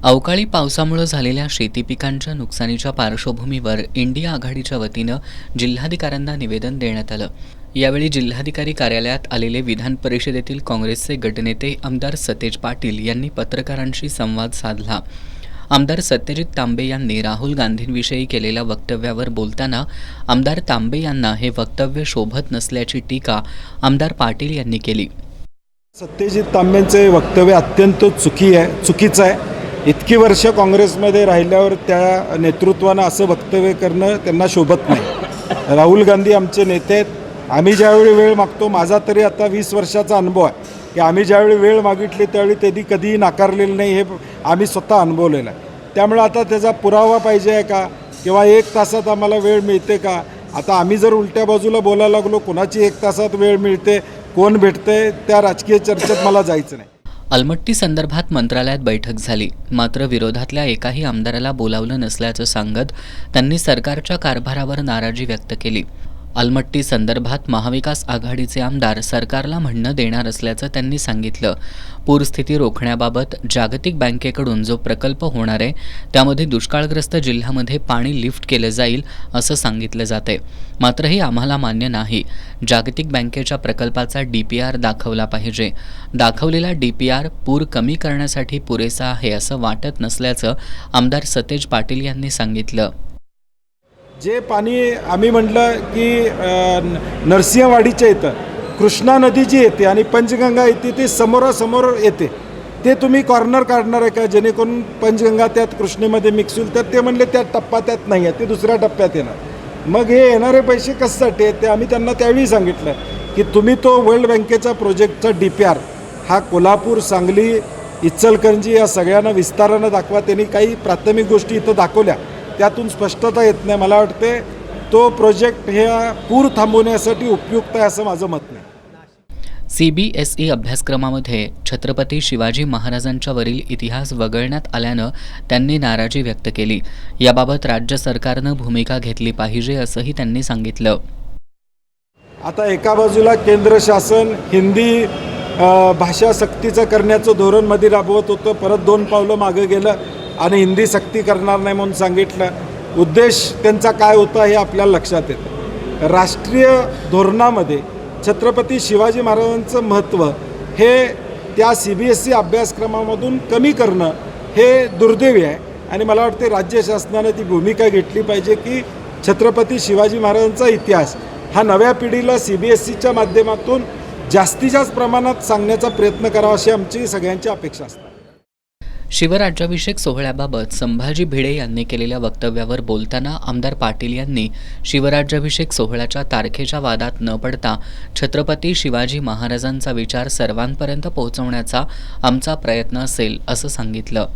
अवकाळी पावसामुळे झालेल्या शेती पिकांच्या नुकसानीच्या पार्श्वभूमीवर इंडिया आघाडीच्या वतीनं जिल्हाधिकाऱ्यांना निवेदन देण्यात आलं। यावेळी जिल्हाधिकारी कार्यालयात आलेले विधान परिषदेतील काँग्रेसचे गटनेते आमदार सतेज पाटील यांनी पत्रकारांशी संवाद साधला। आमदार सत्यजित तांबे यांनी राहुल गांधींविषयी केलेल्या वक्तव्यावर बोलताना आमदार तांबे यांना हे वक्तव्य शोभत नसल्याची टीका आमदार पाटील यांनी केली। सत्यजित तांबेंचे वक्तव्य अत्यंत चुकीचं आहे। इतकी वर्ष काँग्रेसमध्ये राहिल्यावर त्या नेतृत्वानं असं वक्तव्य करणं त्यांना शोभत नाही। राहुल गांधी आमचे नेते आहेत। आम्ही ज्यावेळी वेळ मागतो, माझा तरी आता 20 वर्षाचा अनुभव आहे की आम्ही ज्यावेळी वेळ मागितली त्यावेळी त्यांनी कधीही नाकारलेलं नाही, हे आम्ही स्वतः अनुभवलेलं आहे। त्यामुळे आता त्याचा पुरावा पाहिजे आहे का, किंवा 1 तासात आम्हाला वेळ मिळते का? आता आम्ही जर उलट्या बाजूला बोलायला लागलो, कोणाची 1 तासात वेळ मिळते, कोण भेटते, त्या राजकीय चर्चेत मला जायचं नाही। अलमट्टी संदर्भात मंत्रालयात बैठक झाली, मात्र विरोधातल्या एकाही आमदाराला बोलावलं नसल्याचं सांगत त्यांनी सरकारच्या कारभारावर नाराजी व्यक्त केली। अलमट्टी संदर्भात महाविकास आघाडीचे आमदार सरकारला म्हणणं देणार असल्याचं त्यांनी सांगितलं। पूरस्थिती रोखण्याबाबत जागतिक बँकेकडून जो प्रकल्प होणार आहे त्यामध्ये दुष्काळग्रस्त जिल्ह्यामध्ये पाणी लिफ्ट केलं जाईल असं सांगितलं जाते, मात्र हे आम्हाला मान्य नाही। जागतिक बँकेच्या प्रकल्पाचा DPR दाखवला पाहिजे। दाखवलेला DPR पूर कमी करण्यासाठी पुरेसा आहे असं वाटत नसल्याचं आमदार सतेज पाटील यांनी सांगितलं। जे पाणी आम्ही म्हटलं की नरसिंहवाडीच्या इथं कृष्णा नदी जी येते आणि पंचगंगा येते ते समोरासमोर येते, ते तुम्ही कॉर्नर काढणार आहे का जेणेकरून पंचगंगा त्यात कृष्णेमध्ये मिक्स होईल? तर ते म्हणले त्या टप्पा त्यात नाही आहे, ते दुसऱ्या टप्प्यात येणार। मग हे येणारे पैसे कशासाठी आहेत ते आम्ही त्यांना त्यावेळी सांगितलं की तुम्ही तो वर्ल्ड बँकेचा प्रोजेक्टचा DPR हा कोल्हापूर, सांगली, इचलकरंजी या सगळ्यांना विस्तारानं दाखवा। त्यांनी काही प्राथमिक गोष्टी इथं दाखवल्या, त्यातून स्पष्टता येत नाही। मला वाटते तो प्रोजेक्ट हे पूर थांबवण्यासाठी उपयुक्त आहे असं माझं मत नाही। CBSE अभ्यासक्रमामध्ये छत्रपती शिवाजी महाराजांच्या वरील इतिहास वगळण्यात आल्यानं त्यांनी नाराजी व्यक्त केली। याबाबत राज्य सरकारनं भूमिका घेतली पाहिजे असंही त्यांनी सांगितलं। आता एका बाजूला केंद्र शासन हिंदी भाषा सक्तीचं करण्याचं धोरण मध्ये राबवत होतं, परत 2 पावलं मागे गेलं आणि हिंदी सक्ती करणार नाही म्हणून सांगितलं। उद्देश त्यांचा काय होता हे आपल्याला लक्षात येतं। राष्ट्रीय धोरणामध्ये छत्रपती शिवाजी महाराजांचं महत्त्व हे त्या CBSE अभ्यासक्रमामधून कमी करणं हे दुर्दैवी आहे आणि मला वाटते राज्य शासनाने ती भूमिका घेतली पाहिजे की छत्रपती शिवाजी महाराजांचा इतिहास हा नव्या पिढीला CBSEच्या माध्यमातून जास्तीत जास्त प्रमाणात सांगण्याचा प्रयत्न करावा अशी आमची सगळ्यांची अपेक्षा असते। शिवराज्याभिषेक सोहळ्याबाबत संभाजी भिडे यांनी केलेल्या वक्तव्यावर बोलताना आमदार पाटील यांनी शिवराज्याभिषेक सोहळ्याच्या तारखेच्या वादात न पडता छत्रपती शिवाजी महाराजांचा विचार सर्वांपर्यंत पोहोचवण्याचा आमचा प्रयत्न असेल असं सांगितलं।